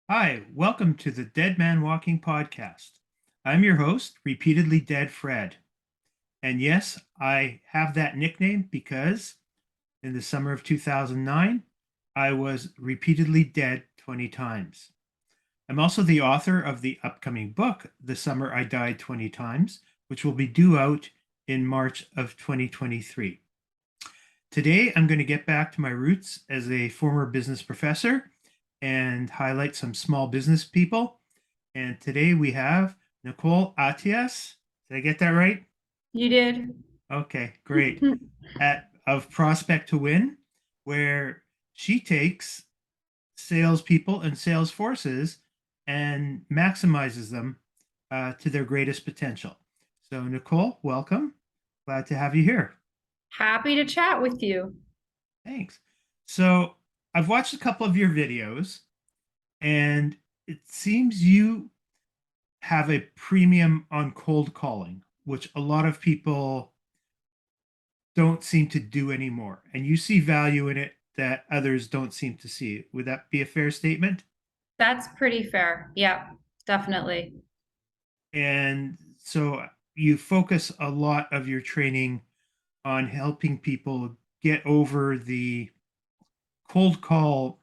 Hi, welcome to the Dead Man Walking podcast. I'm your host, Repeatedly Dead Fred. And yes, I have that nickname because in the summer of 2009, I was repeatedly dead 20 times. I'm also the author of the upcoming book, The Summer I Died 20 Times, which will be due out in March of 2023. Today, I'm going to get back to my roots as a former business professor and highlight some small business people. And today we have Nicoleattias. Did I get that right? You did. Okay, great. At of Prospect to Win, where she takes salespeople and sales forces and maximizes them to their greatest potential. So, Nicole, welcome. Glad to have you here. Happy to chat with you. Thanks. So, I've watched a couple of your videos, and it seems you have a premium on cold calling, which a lot of people don't seem to do anymore. And you see value in it that others don't seem to see. Would that be a fair statement? That's pretty fair. Yeah, definitely. And so you focus a lot of your training on helping people get over the cold call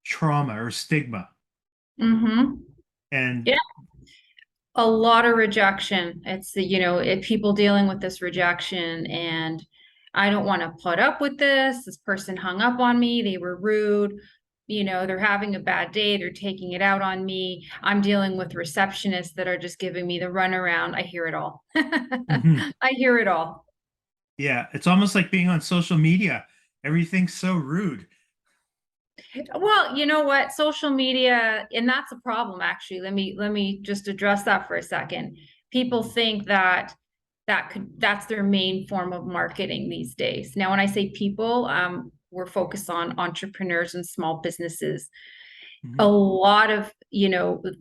trauma or stigma. Mm-hmm. And Yeah, a lot of rejection. It's people dealing with this rejection, and I don't want to put up with this. This person hung up on me. They were rude. They're having a bad day. They're taking it out on me. I'm dealing with receptionists that are just giving me the runaround. I hear it all. mhm, I hear it all. yeah, it's almost like being on social media. Everything's so rude. Well, you know what? Social media, and that's a problem actually. Let me just address that for a second. People Mhm, think that that's their main form of marketing these days. Now, when I say people, we're focused on entrepreneurs and small businesses. A mhm, lot of,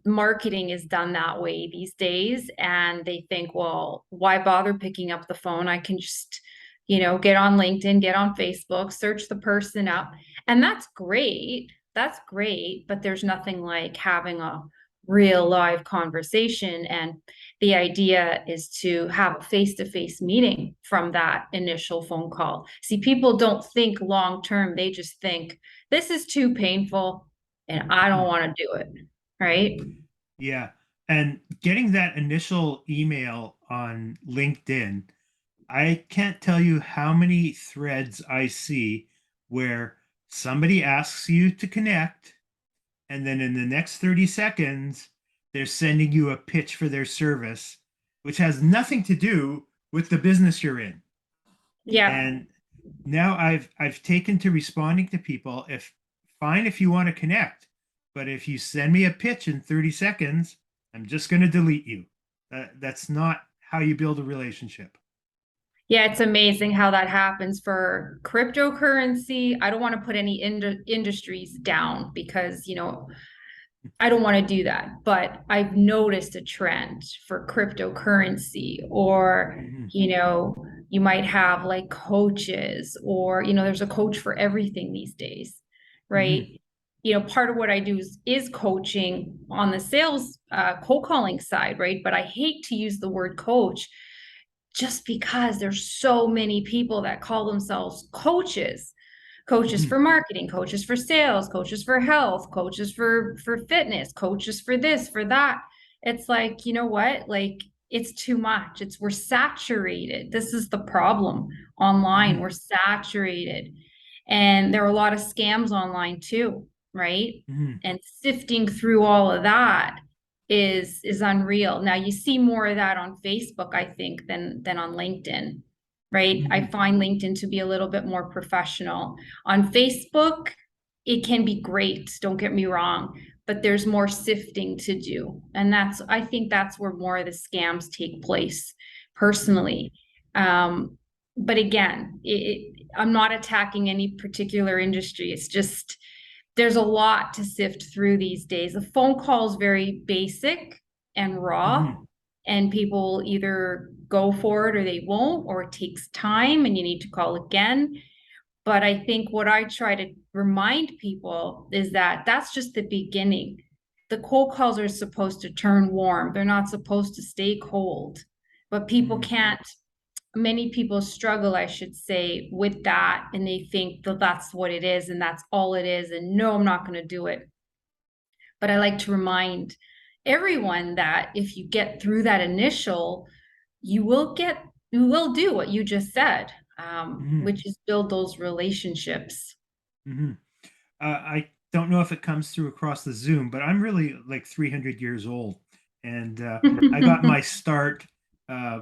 marketing is done that way these days, and they think, well, why bother picking up the phone? I can just, get on LinkedIn, get on Facebook, search the person up. And that's great. That's great. But there's nothing like having a real live conversation. And the idea is to have a face to face meeting from that initial phone call. See, people don't think long term, they just think, this is too painful and I don't mhm. want to do it. Right. Yeah. And getting that initial email on LinkedIn, I can't tell you how many threads I see where somebody asks you to connect, and then in the next 30 seconds, they're sending you a pitch for their service, which has nothing to do with the business you're in. Yeah. And now I've taken to responding to people. If fine if you want to connect, but if you send me a pitch in 30 seconds, I'm just going to delete you. That's not how you build a relationship. Yeah, it's amazing how that happens for cryptocurrency. I don't want to put any industries down because, I don't want to do that. But I've noticed a trend for cryptocurrency, or, Mhm, you might have like coaches, or, there's a coach for everything these days, mhm, right? Part of what I do is coaching on the sales cold calling side, right? But I hate to use the word coach just because there's so many people that call themselves coaches mhm, for marketing, coaches for sales, coaches for health, coaches for fitness, coaches for this, for that. It's like, you know what? Like, it's too much. We're saturated. This is the problem online. mhm, We're saturated. And there are a lot of scams online too, right? mhm, And sifting through all of that is unreal. Now you see more of that on Facebook, I think, than on LinkedIn, right? I mhm. find LinkedIn to be a little bit more professional. On Facebook, it can be great, don't get me wrong, but there's more sifting to do. And I think that's where more of the scams take place personally. Um, but again, I'm not attacking any particular industry. It's just there's a lot to sift through these days. A phone call is very basic and raw, Mhm. and people either go for it or they won't, or it takes time and you need to call again. But I think what I try to remind people is that that's just the beginning. the cold calls are supposed to turn warm. They're not supposed to stay cold. But people Mhm. can't, many people struggle, I should say, with that. And they think that that's what it is and that's all it is. And no, I'm not going to do it. But I like to remind everyone that if you get through that initial, you will do what you just said, Mhm. which is build those relationships. Mhm. I don't know if it comes through across the Zoom, but I'm really like 300 years old, and I got my start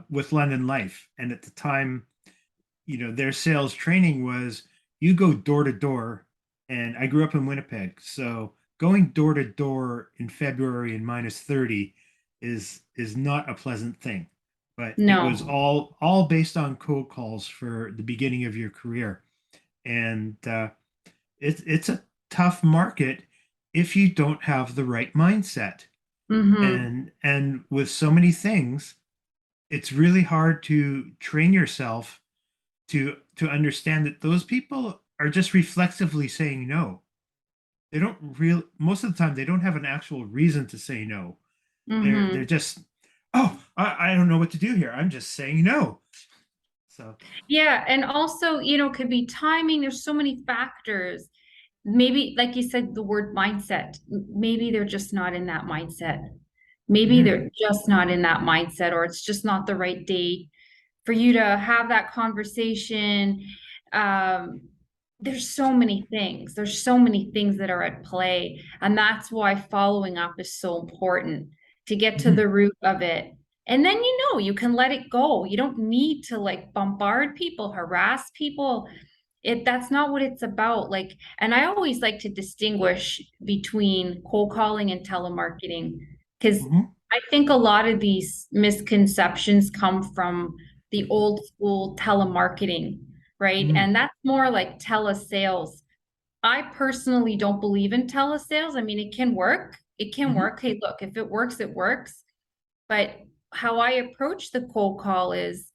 with London Life. And at the time, their sales training was you go door to door, and I grew up in Winnipeg, so going door to door in February and -30 is not a pleasant thing. But it was No. all based on cold calls for the beginning of your career, and it's a tough market if you don't have the right mindset. Mm-hmm. And with so many things, it's really hard to train yourself to understand that those people are just reflexively saying no. They don't real Most of the time they don't have an actual reason to say no. They're Mm-hmm. just, oh, I don't know what to do here. I'm just saying no. So Yeah, and also, could be timing. There's so many factors. Maybe, like you said, the word mindset. Maybe they're just not in that mindset. Maybe mhm, they're just not in that mindset, or it's just not the right day for you to have that conversation. Um, there's so many things. There's so many things that are at play. And that's why following up is so important to get to mhm, the root of it. And then, you can let it go. You don't need to like bombard people, harass people. That's not what it's about. Like, and I always like to distinguish between cold calling and telemarketing because mhm, I think a lot of these misconceptions come from the old school telemarketing, right? mhm, And that's more like telesales. I personally don't believe in telesales. I mean, it can work. It can mhm, work. Hey, look, if it works, it works. But how I approach the cold call is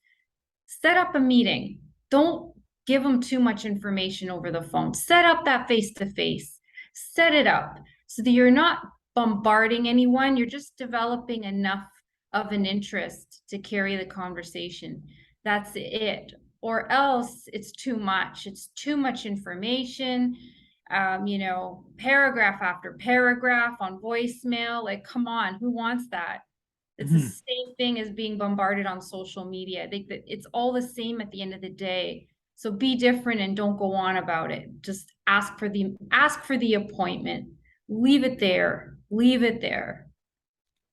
set up a meeting. Don't give them too much information over the phone. Set up that face to face. Set it up so that you're not bombarding anyone. You're just developing enough of an interest to carry the conversation. That's it. Or else it's too much. It's too much information. Paragraph after paragraph on voicemail. Like, come on, who wants that? It's the mhm. same thing as being bombarded on social media. I think that it's all the same at the end of the day. So be different and don't go on about it. Just ask for the appointment. Leave it there. Leave it there.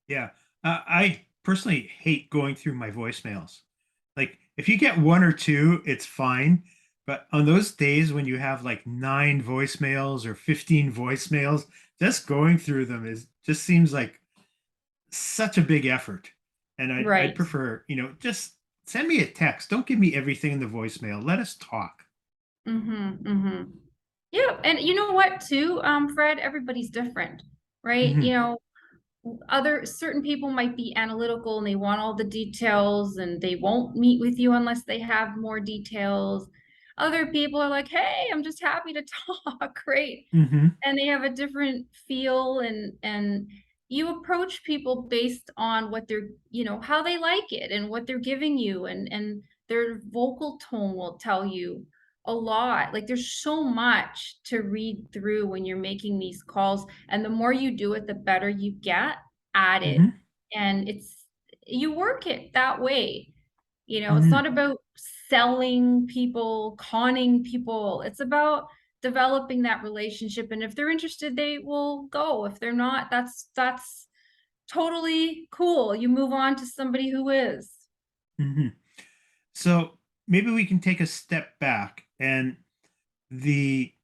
Yeah. I personally hate going through my voicemails. Like, if you get one or two, it's fine. But on those days when you have like 9 voicemails or 15 voicemails, just going through them is just seems like such a big effort. And I'd Right. prefer, just send me a text. Don't give me everything in the voicemail. Let us talk. Mm-hmm. Mm-hmm. Yeah. And you know what, too, Fred, everybody's different, right? Hmm. Other certain people might be analytical and they want all the details and they won't meet with you unless they have more details. Other people are like, hey, I'm just happy to talk. Great. Hmm. And they have a different feel, and you approach people based on what they're, how they like it and what they're giving you, and their vocal tone will tell you a lot. Like, there's so much to read through when you're making these calls, and the more you do it, the better you get at it. Hmm. And you work it that way. It's Hmm. not about selling people, conning people. It's about developing that relationship. And if they're interested, they will go. If they're not, that's totally cool. You move on to somebody who is. Hmm. So maybe we can take a step back, and the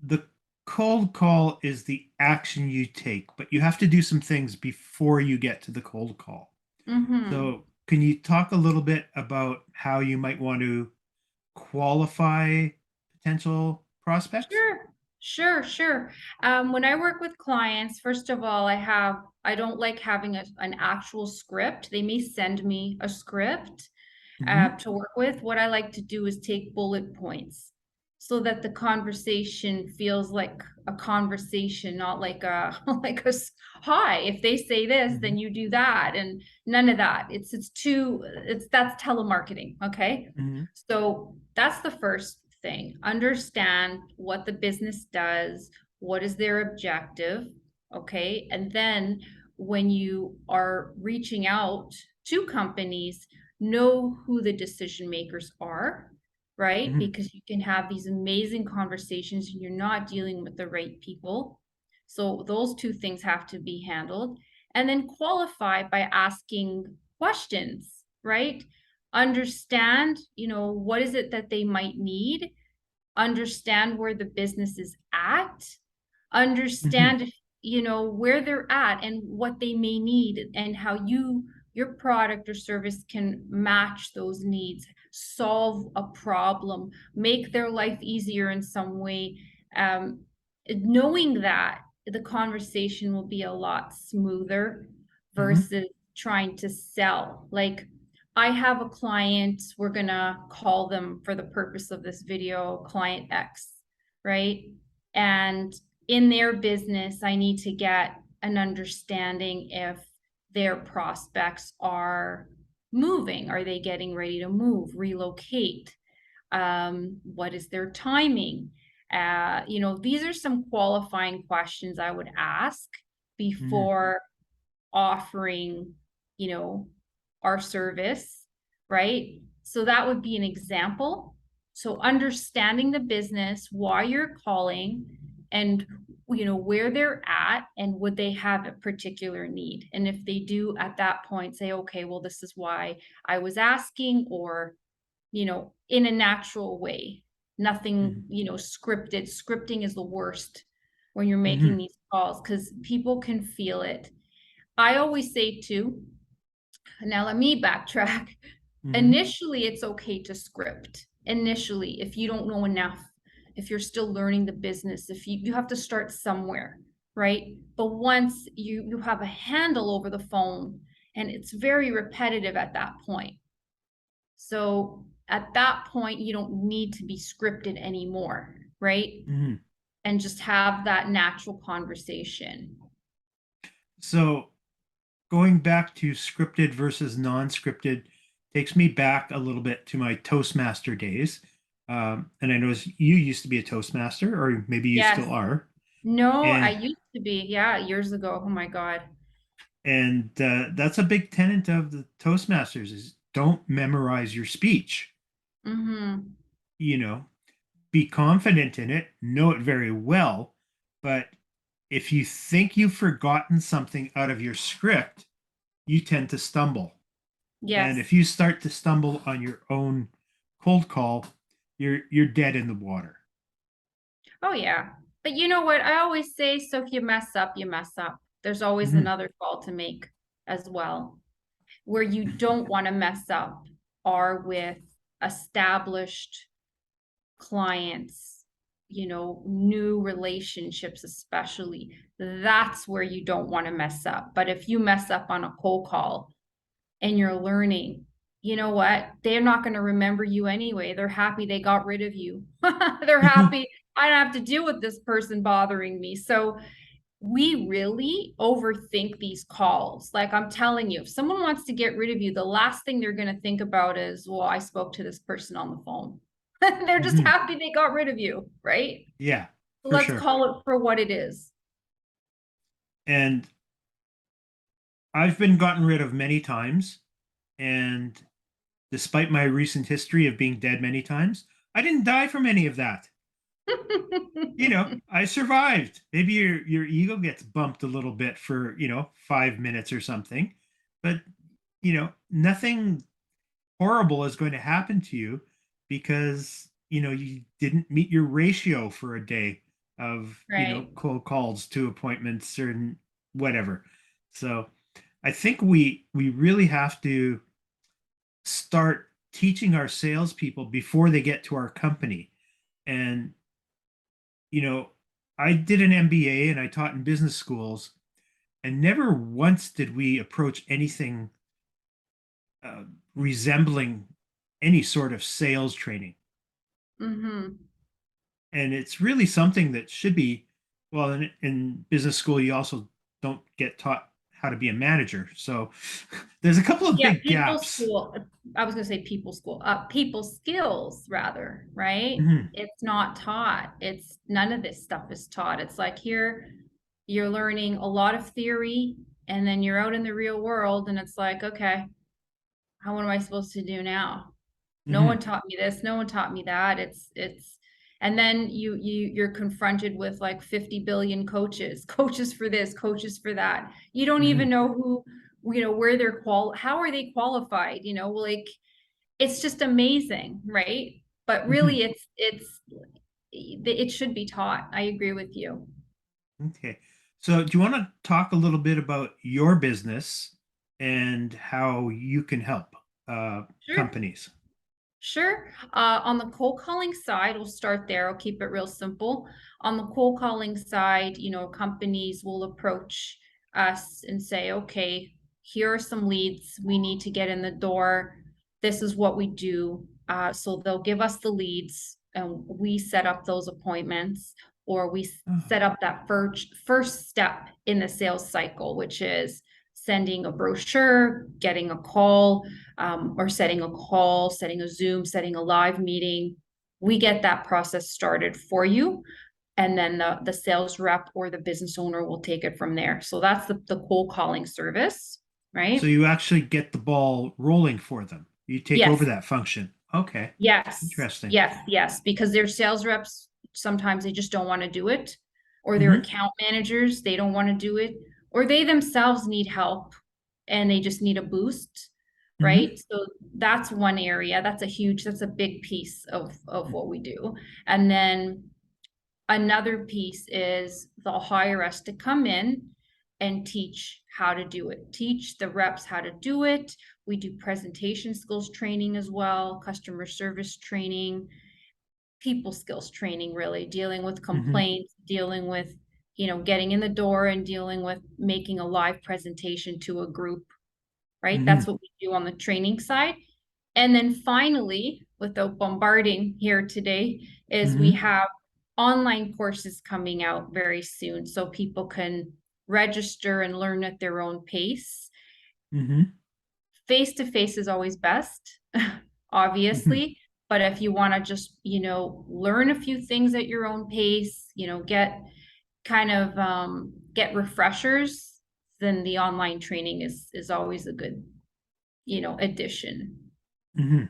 the cold call is the action you take, but you have to do some things before you get to the cold call. Mm-hmm. So can you talk a little bit about how you might want to qualify potential prospects? Sure, sure. When I work with clients, first of all, I don't like having an actual script. They may send me a script Hmm. to work with. What I like to do is take bullet points. so that the conversation feels like a conversation, not like a like hi. If they say this, then Mhm. you do that, and none of that. It's that's telemarketing. Okay. Mhm. So that's the first thing. Understand what the business does, what is their objective, okay? And then when you are reaching out to companies, know who the decision makers are, right? Mhm. Because you can have these amazing conversations and you're not dealing with the right people. So those two things have to be handled. And then qualify by asking questions, right? Understand, what is it that they might need, understand where the business is at, Mhm. understand, where they're at and what they may need and how your product or service can match those needs, solve a problem, make their life easier in some way. Um, Knowing that, the conversation will be a lot smoother Mhm. versus trying to sell. Like, I have a client, we're gonna call them for the purpose of this video, client X, right? And in their business, I need to get an understanding if their prospects are moving. Are they getting ready to move, relocate? What is their timing? These are some qualifying questions I would ask Mhm. before offering, you know, our service, right? So that would be an example. So understanding the business, why you're calling, and where they're at, and would they have a particular need? And if they do, at that point, say, okay, well, this is why I was asking, or in a natural way, nothing, Mhm. scripted. Scripting is the worst when you're making Mhm. these calls because people can feel it. I always say too, now let me backtrack. Mhm. Initially, it's okay to script. Initially, if you don't know enough, if you're still learning the business, if you have to start somewhere, right? But once you have a handle over the phone, and it's very repetitive at that point. So at that point, you don't need to be scripted anymore, right? Mhm. And just have that natural conversation. So going back to scripted versus non-scripted takes me back a little bit to my Toastmaster days. And I know you used to be a Toastmaster, or maybe you Yes. still are. No, I And used to be, yeah, years ago. Oh my God. that's a big tenet of the Toastmasters is don't memorize your speech. Mm-hmm. You know, be confident in it, know it very well, but if you think you've forgotten something out of your script, you tend to stumble. And Yes. if you start to stumble on your own cold call, you're dead in the water. Oh yeah. But you know what? I always say, so if you mess up, you mess up. There's always Mhm. another call to make as well. Where you don't want to mess up are with established clients, new relationships, especially. That's where you don't want to mess up. But if you mess up on a cold call and you're learning, you know what? They're not going to remember you anyway. They're happy they got rid of you. They're happy I don't have to deal with this person bothering me. So we really overthink these calls. Like I'm telling you, if someone wants to get rid of you, the last thing they're going to think about is, well, I spoke to this person on the phone. They're just Mhm. happy they got rid of you, right? Yeah, So for let's sure. call it for what it is. And I've been gotten rid of many times. And despite my recent history of being dead many times, I didn't die from any of that. I survived. Maybe your ego gets bumped a little bit for, 5 minutes or something, but nothing horrible is going to happen to you because, you didn't meet your ratio for a day of, Right. cold calls to appointments or whatever. So I think we really have to start teaching our salespeople before they get to our company. And you know, I did an MBA and I taught in business schools, and never once did we approach anything uh, resembling any sort of sales training. Mm-hmm. and it's really something that should be, well, in business school, you also don't get taught how to be a manager. So there's a couple of Yeah, big people gaps. school. I was gonna say people school, people skills rather, right? Hmm. It's not taught. It's none of this stuff is taught. It's like here you're learning a lot of theory and then you're out in the real world and it's like, okay, what am I supposed to do now? No one Hmm. taught me this, no one taught me that. It's and then you're confronted with like 50 billion coaches, coaches for this, coaches for that. You don't even Hmm. know who, where they're how are they qualified, like it's just amazing, right? But Hmm. really it should be taught. I agree with you. Okay. So do you want to talk a little bit about your business and how you can help Sure. companies? Sure. On the cold calling side, we'll start there. I'll keep it real simple. On the cold calling side, companies will approach us and say, okay, here are some leads we need to get in the door. This is what we do. So they'll give us the leads and we set up those appointments, or we Oh. set up that first step in the sales cycle, which is sending a brochure, getting a call, or setting a call, setting a Zoom, setting a live meeting. We get that process started for you. And then the sales rep or the business owner will take it from there. So that's the cold calling service, So right? you actually get the ball rolling for them. You take over Yes, that function. Okay. yes, Interesting. yes, yes. Because their sales reps, sometimes they just don't want to do it, or their Hmm. account managers, they don't want to do it, or they themselves need help and they just need a boost, Hmm. right? So that's one area. That's a big piece of what we do. And then another piece is they'll hire us to come in and teach how to do it, teach the reps how to do it. We do presentation skills training as well, customer service training, people skills training, really dealing with Hmm. complaints, dealing with, getting in the door and dealing with making a live presentation to a group, right? That's Hmm. what we do on the training side. And then finally, without bombarding here today, is we Hmm. have online courses coming out very soon so people can register and learn at their own pace. Hmm. Face to face is always best, Hmm. obviously. But if you want to just, learn a few things at your own pace, get refreshers, then the online training is always a good, addition. Hmm.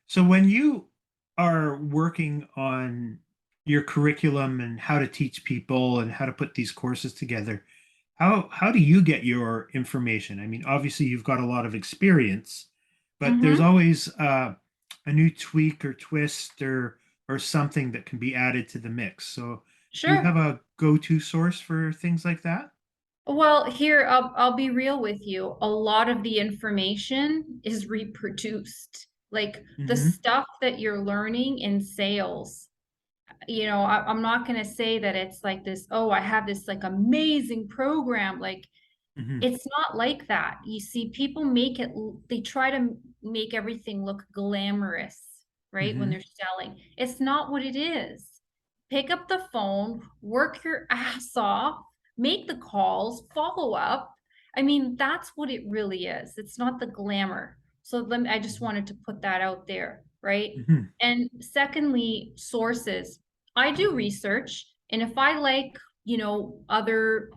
So when you are working on your curriculum and how to teach people and how to put these courses together, how do you get your information? I mean, obviously you've got a lot of experience, but there's Mm-hmm. always a new tweak or twist or something that can be added to the mix. So do you have Sure. a go-to source for things like that? Well, here I'll be real with you. A lot of the information is reproduced. Like the Hmm. stuff that you're learning in sales, I'm not going to say that it's like this, oh, I have this like amazing program. Like Hmm. it's not like that. You see, people they try to make everything look glamorous, right? When Hmm. they're selling. It's not what it is. Pick up the phone, work your ass off, make the calls, follow up. I mean, that's what it really is. It's not the glamour. So I just wanted to put that out there, right? Hmm. And secondly, sources. I do research, and if I like, other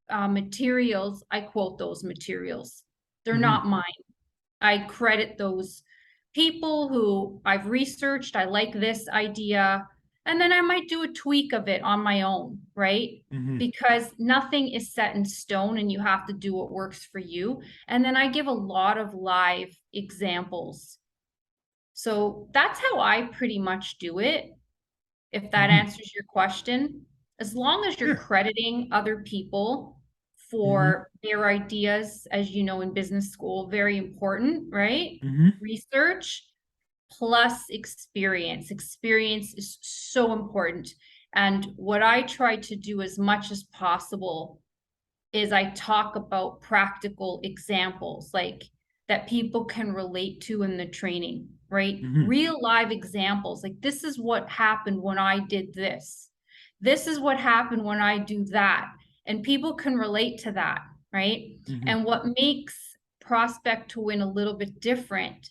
materials, I quote those materials. They're Hmm. not mine. I credit those people who I've researched. I like this idea. And then I might do a tweak of it on my own, right? Hmm. Because nothing is set in stone and you have to do what works for you. And then I give a lot of live examples. So that's how I pretty much do it, if that Hmm. answers your question. As long as you're Sure. crediting other people Hmm. for their ideas, as you know, in business school, very important, right? Hmm. Research plus experience. Experience is so important. And what I try to do as much as possible is I talk about practical examples like that people can relate to in the training. right? Hmm. Real live examples. Like, this is what happened when I did this. This is what happened when I do that. And people can relate to that, right? Hmm. And what makes prospect to win a little bit different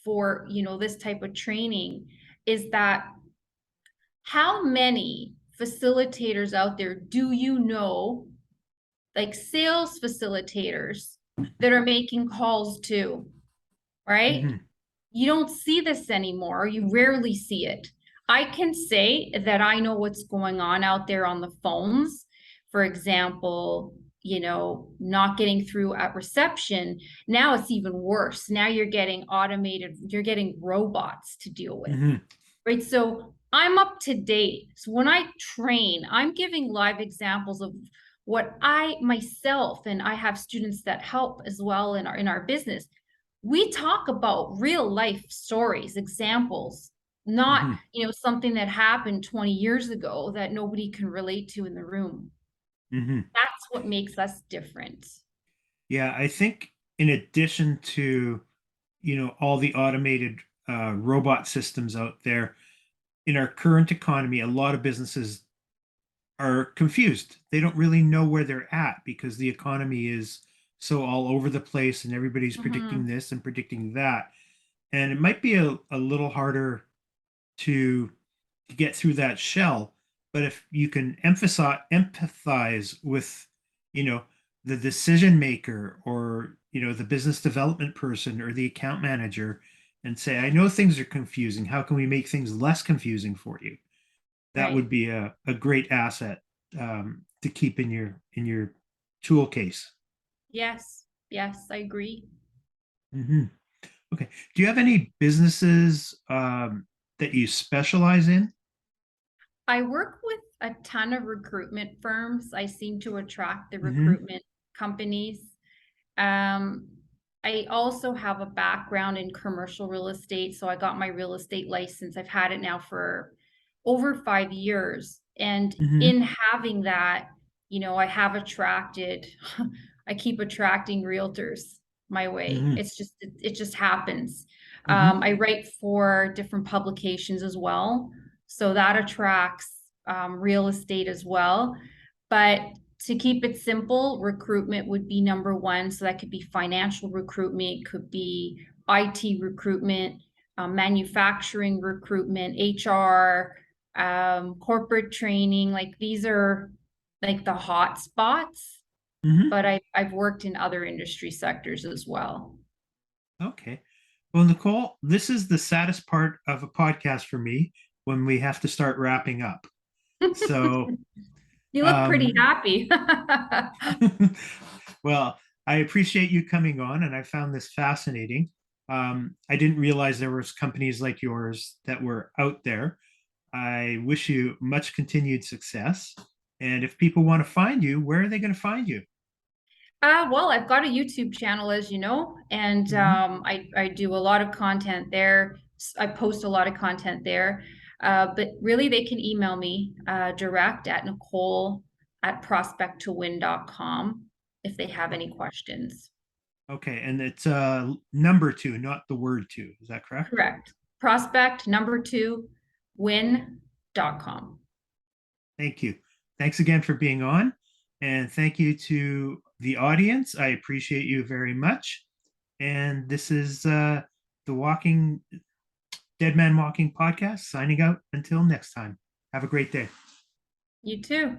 for, this type of training is that how many facilitators out there do you know, like sales facilitators that are making calls to, right? Hmm. You don't see this anymore. You rarely see it. I can say that I know what's going on out there on the phones. For example, not getting through at reception. Now it's even worse. Now you're getting automated, you're getting robots to deal with, Hmm. right? So I'm up to date. So when I train, I'm giving live examples of what I myself, and I have students that help as well in our business. We talk about real life stories, examples, not, Hmm. something that happened 20 years ago that nobody can relate to in the room. Hmm. That's what makes us different. Yeah, I think in addition to, all the automated robot systems out there in our current economy, a lot of businesses are confused. They don't really know where they're at because the economy is so all over the place and everybody's predicting Mhm. this and predicting that. And it might be a little harder to get through that shell. But if you can empathize with, you know, the decision maker or, the business development person or the account manager and say, I know things are confusing. How can we make things less confusing for you? That would Right. be a great asset to keep in your tool case. Yes. Yes, I agree. Hmm. Okay. Do you have any businesses that you specialize in? I work with a ton of recruitment firms. I seem to attract the Hmm. recruitment companies. Um, I also have a background in commercial real estate, so I got my real estate license. I've had it now for over 5 years. And Hmm. in having that, I have attracted, I keep attracting realtors my way. Hmm. It just happens. Hmm. I write for different publications as well, so that attracts real estate as well. But to keep it simple, recruitment would be number one. So that could be financial recruitment, could be IT recruitment, manufacturing recruitment, HR, corporate training. Like, these are like the hot spots, Hmm. but I've worked in other industry sectors as well. Okay. Well, Nicole, this is the saddest part of a podcast for me when we have to start wrapping up. So, You look pretty um, happy. well, I appreciate you coming on, and I found this fascinating. I didn't realize there was companies like yours that were out there. I wish you much continued success. And if people want to find you, where are they going to find you? Well, I've got a YouTube channel, as you know, and Hmm. I do a lot of content there. I post a lot of content there. But really, they can email me direct at nicole@prospecttowin.com if they have any questions. Okay, and it's number two, not the word two. Is that correct? Correct. Prospect number two, win.com. Thank you. Thanks again for being on. And thank you to the audience. I appreciate you very much. And this is the Walking Dead Man Walking podcast signing out until next time. Have a great day. You too.